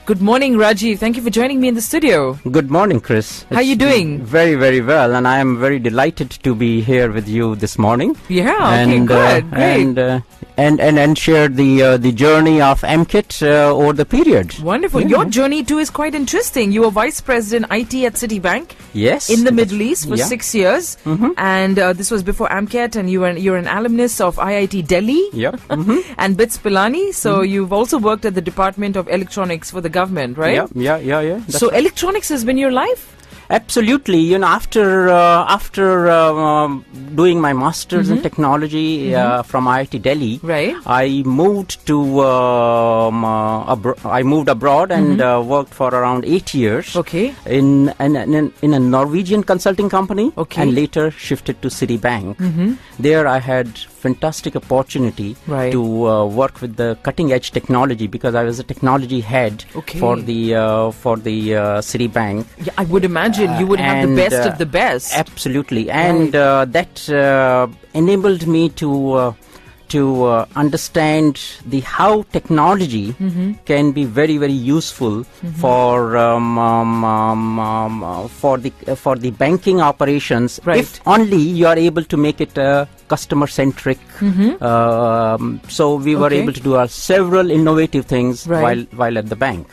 Good morning, Rajiv. Thank you for joining me in the studio. Good morning, Chris. How are you doing? Very, very well, and I am very delighted to be here with you this morning. Yeah, okay, good, great. And share the journey of Amkette over the period. Wonderful. Yeah. Your journey too is quite interesting. You were Vice President IT at Citibank. Yes. In the Middle East for 6 years. Mm-hmm. And this was before Amkette, and you're an alumnus of IIT Delhi. Yep. Mm-hmm. And BITS Pilani. So you've also worked at the Department of Electronics for the government, right? Yeah. So electronics has been your life? Absolutely. You know, after doing my master's in technology from IIT Delhi, right, I moved to I moved abroad and worked for around 8 years. Okay. In a Norwegian consulting company. Okay. And later shifted to Citibank. There I had fantastic opportunity to work with the cutting edge technology, because I was a technology head for the Citibank. Yeah, I would imagine you would have the best of the best. Absolutely, and that enabled me to understand how technology can be very, very useful for the banking operations, if only you are able to make it customer centric. So we were able to do several innovative things while at the bank.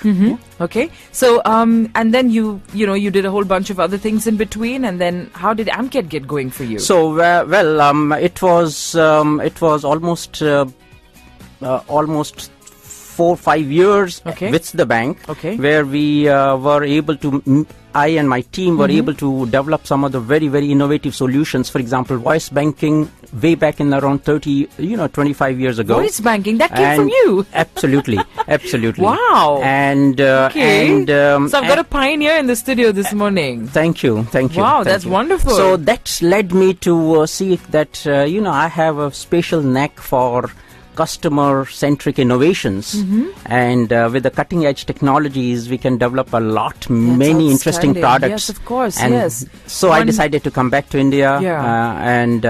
Okay, so and then you did a whole bunch of other things in between, and then how did Amkette get going for you? So it was almost 4-5 years with the bank, where we were able to, I and my team were able to develop some of the very, very innovative solutions. For example, voice banking way back in around 25 years ago. Voice banking, that came from you? Absolutely. Wow. And so I've got a pioneer in the studio this morning. Thank you. Wow, that's wonderful. So that led me to see that I have a special knack for customer-centric innovations, and with the cutting-edge technologies, we can develop many interesting products. Yes, of course. And so I decided to come back to India and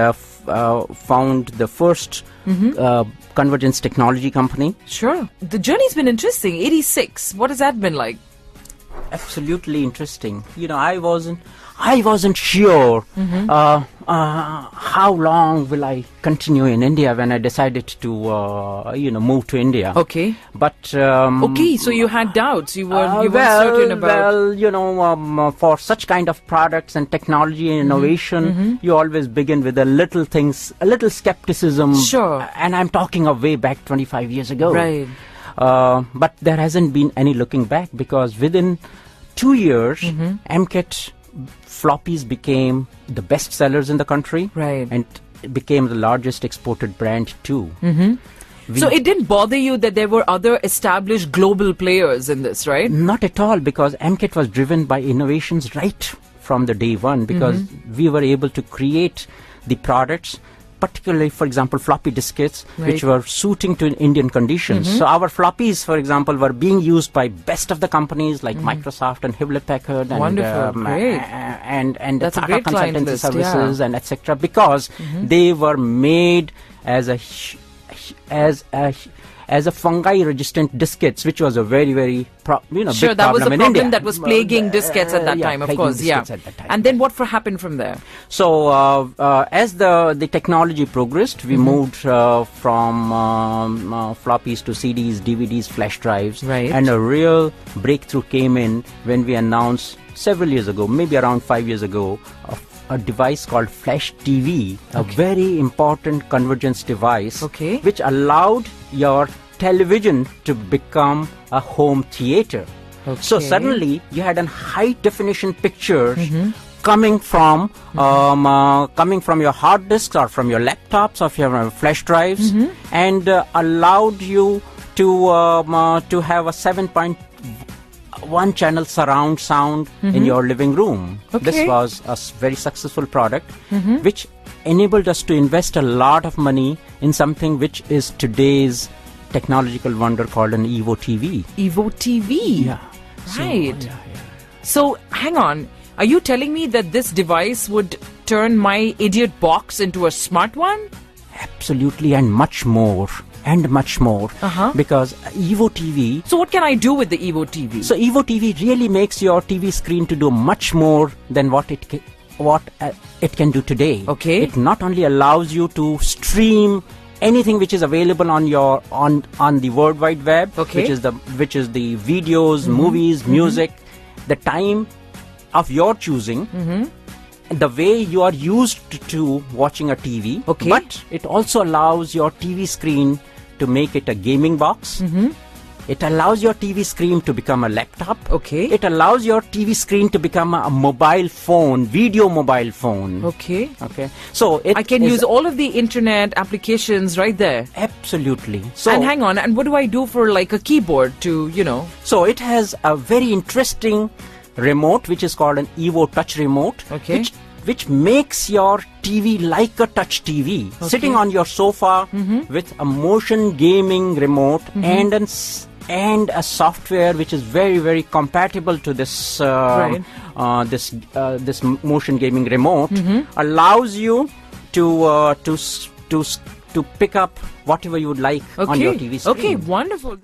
found the first convergence technology company. Sure. The journey's been interesting. 86. What has that been like? Absolutely interesting. I wasn't sure how long will I continue in India when I decided to move to India. Okay. But so you had doubts. You weren't certain about. For such kind of products and technology and innovation, you always begin with a little skepticism. Sure. And I'm talking of way back 25 years ago. Right. But there hasn't been any looking back, because within 2 years, Amkette floppies became the best sellers in the country, and it became the largest exported brand too. So it didn't bother you that there were other established global players in this, right? Not at all, because Amkette was driven by innovations right from the day one, because we were able to create the products, particularly, for example, floppy diskettes, which were suiting to Indian conditions. So our floppies, for example, were being used by best of the companies like Microsoft and Hewlett-Packard and That's Tata Consultancy list, Services and etc. Because they were made as a fungi-resistant diskettes, which was a very, very big problem in India. Sure, that was a problem that was plaguing diskettes at that time, of course. And then what happened from there? So as the technology progressed, we moved from floppies to CDs, DVDs, flash drives, and a real breakthrough came in when we announced several years ago, maybe around 5 years ago, a device called Flash TV, a very important convergence device, which allowed your television to become a home theater. So suddenly you had a high definition pictures coming from your hard disks or from your laptops or from your flash drives, and allowed you to have a 7.1 channel surround sound in your living room. This was a very successful product, which enabled us to invest a lot of money in something which is today's technological wonder called an Evo TV. Evo TV? Yeah. Right. So, hang on. Are you telling me that this device would turn my idiot box into a smart one? Absolutely, and much more. and much more. Because Evo TV. So what can I do with the Evo TV? So Evo TV really makes your TV screen to do much more than what it can do today. Okay. It not only allows you to stream anything which is available on your on the World Wide Web, okay, which is the videos, movies, music, the time of your choosing, the way you are used to watching a TV. Okay. But it also allows your TV screen to make it a gaming box. It allows your TV screen to become a laptop. Okay. It allows your TV screen to become a mobile phone, video mobile phone. Okay. Okay. So I can use all of the internet applications right there. Absolutely. So, and hang on, and what do I do for like a keyboard to, So it has a very interesting remote which is called an Evo Touch remote. Okay. Which makes your TV like a touch TV, sitting on your sofa with a motion gaming remote and a software which is very, very compatible to this this motion gaming remote, allows you to pick up whatever you would like on your TV screen. Okay, wonderful.